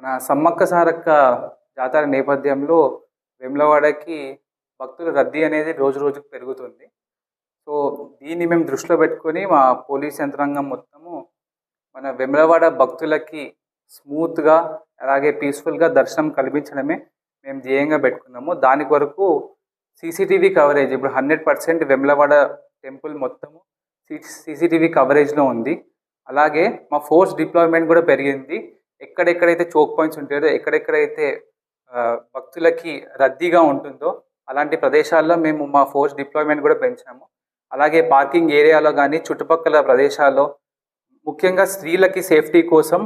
మన సమ్మక్క సారక్క జాతర నేపథ్యంలో వేములవాడకి భక్తుల రద్దీ అనేది రోజు రోజుకు పెరుగుతుంది. సో, దీన్ని మేము దృష్టిలో పెట్టుకొని మా పోలీస్ యంత్రాంగం మొత్తము మన వేములవాడ భక్తులకి స్మూత్‌గా అలాగే పీస్‌ఫుల్‌గా దర్శనం కల్పించడమే మేము ధ్యేయంగా పెట్టుకున్నాము. దాని కొరకు సీసీటీవీ కవరేజ్ ఇప్పుడు 100% వేములవాడ టెంపుల్ మొత్తము సీసీటీవీ కవరేజ్‌లో ఉంది. అలాగే మా ఫోర్స్ డిప్లాయ్‌మెంట్ కూడా పెరిగింది. ఎక్కడెక్కడైతే చోక్ పాయింట్స్ ఉంటాయో, ఎక్కడెక్కడైతే భక్తులకి రద్దీగా ఉంటుందో అలాంటి ప్రదేశాల్లో మేము మా ఫోర్స్ డిప్లాయ్‌మెంట్ కూడా పెంచాము. అలాగే పార్కింగ్ ఏరియాలో గానీ, చుట్టుపక్కల ప్రదేశాల్లో ముఖ్యంగా స్త్రీలకి సేఫ్టీ కోసం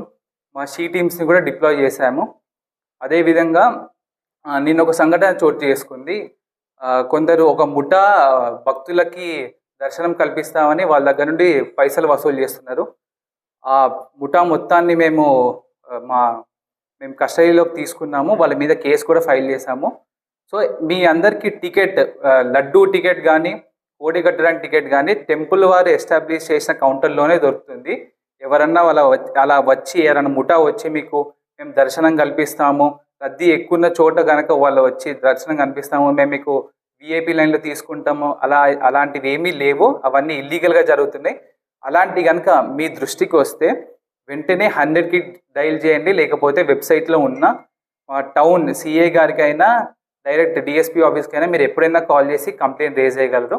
మా షీ టీమ్స్‌ని కూడా డిప్లాయ్ చేశాము. అదేవిధంగా నిన్న ఒక సంఘటన చోటు చేసుకుంది. కొందరు ఒక ముఠా భక్తులకి దర్శనం కల్పిస్తామని వాళ్ళ దగ్గర నుండి పైసలు వసూలు చేస్తున్నారు. ఆ ముఠా మొత్తాన్ని మేము కస్టడీలోకి తీసుకున్నాము. వాళ్ళ మీద కేసు కూడా ఫైల్ చేశాము. సో, మీ అందరికీ టికెట్ లడ్డూ టికెట్ కానీ, కోడి కట్టడానికి టికెట్ కానీ టెంపుల్ వారు ఎస్టాబ్లిష్ చేసిన కౌంటర్‌లోనే దొరుకుతుంది. ఎవరన్నా అలా వచ్చి ఎవరైనా ముఠా వచ్చి మీకు మేము దర్శనం కల్పిస్తాము, రద్దీ ఎక్కువ చోట కనుక వాళ్ళు వచ్చి దర్శనం కల్పిస్తాము, మేము మీకు వీఐపీ లైన్‌లో తీసుకుంటాము, అలాంటివి ఏమీ లేవు. అవన్నీ ఇల్లీగల్‌గా జరుగుతున్నాయి. అలాంటివి కనుక మీ దృష్టికి వస్తే వెంటనే 100కి డయల్ చేయండి. లేకపోతే వెబ్సైట్లో ఉన్న టౌన్ సిఏ గారికైనా, డైరెక్ట్ డిఎస్పీ ఆఫీస్కైనా మీరు ఎప్పుడైనా కాల్ చేసి కంప్లైంట్ రేజ్ చేయగలరు.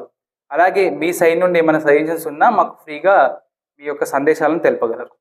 అలాగే మీ సైడ్ నుండి ఏమైనా సజెషన్స్ ఉన్నా మాకు ఫ్రీగా మీ యొక్క సందేశాలను తెలపగలరు.